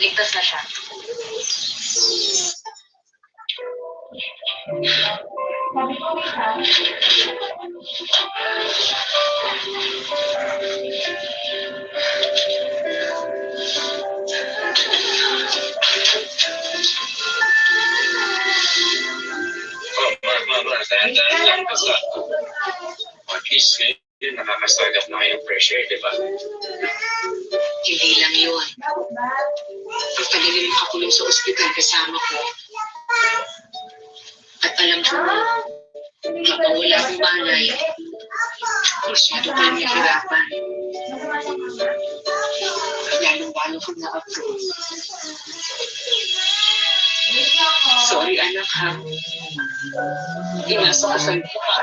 Ligtas na siya. Dahan-dahan lang basta. At least ngayon, nakaka-start up na kayong fresh air, di ba? Hindi lang yun. Ang tagal yung makakulong sa ospital kasama ko. At alam ko, habang wala akong malay, masyado ko yung nahirapan. Lalong-lalo ko na-approve. Sorry anak ha. Inasakasal ko ka.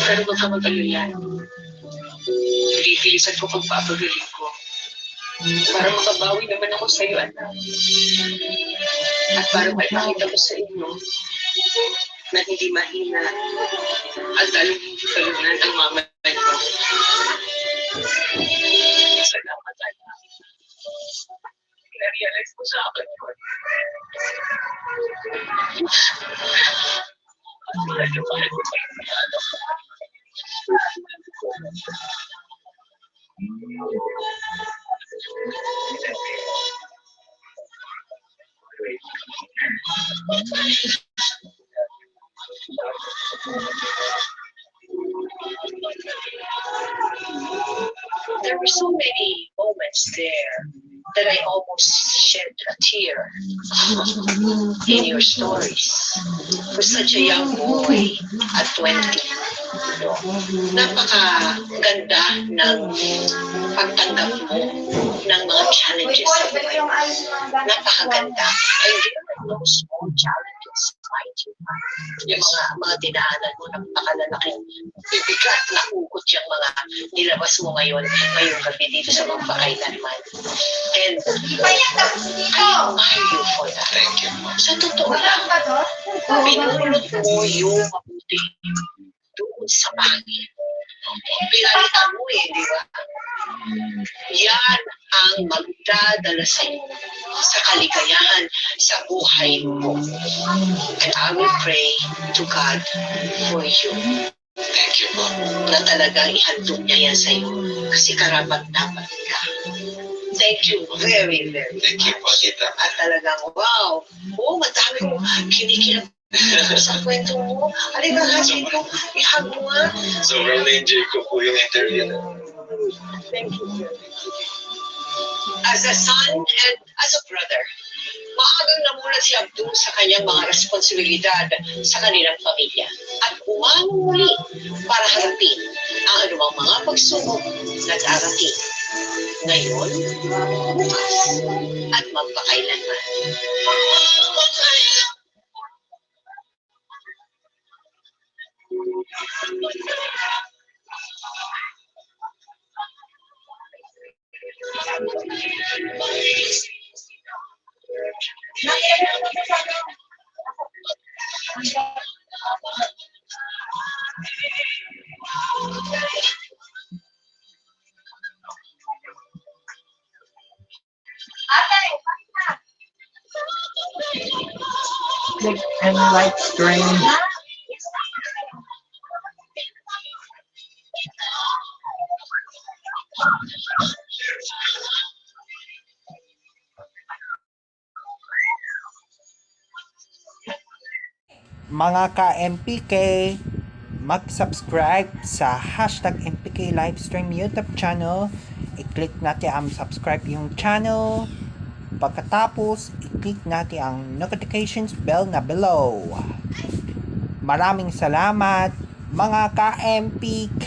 Pero huwag ka mag-alala. Pilisan ko pagpapagaling ko. Para makabawi naman ako sa iyo, anak. At para maipakita ko sa inyo na hindi mahina at lalong hindi kalunan ang mama niyo. Salamat, anak. Na-realize ko sa akin ko. At mahal ko pa yung anak ko. There were so many moments there that I almost shed a tear in your stories. For such a young boy at 20, napakaganda ng pagtanggap mo ng mga challenges sa buhay. Napakaganda. I really know small challenges, mind you. Yung mga dinaanan mo, napakalalaking bibigat na ukot yung mga nilabas mo ngayong gabi dito sa magpakailanman. And I admire you for that. Thank you. Sa totoo lang, pinulot mo yung mabuti doon sa pangit. Pinalita mo di ba? Yan ang magdadala sa iyo sa kaligayahan sa buhay mo. And I will pray to God for you. Thank you, Mom. Na talagang ihandog niya yan sa iyo kasi karapat-dapat ka. Thank you very, very Thank you po, Tita. At talagang, wow! Oo, madami kong kinikilang sa kwento mo. Halika nga dito, ihag mo nga. Sobrang na-enjoy ko po yung interview na. Thank you. As a son and as a brother, maagang namulat si Abdul sa kanyang mga responsibilidad sa kanilang pamilya at umanong muli para harapin ang anumang mga pagsubok na darating ngayon, bukas, at magpakailanman. Click and like stream. Mga ka-MPK, mag-subscribe sa #MPK Livestream YouTube channel. I-click natin ang subscribe yung channel. Pagkatapos, i-click natin ang notifications bell na below. Maraming salamat mga ka-MPK.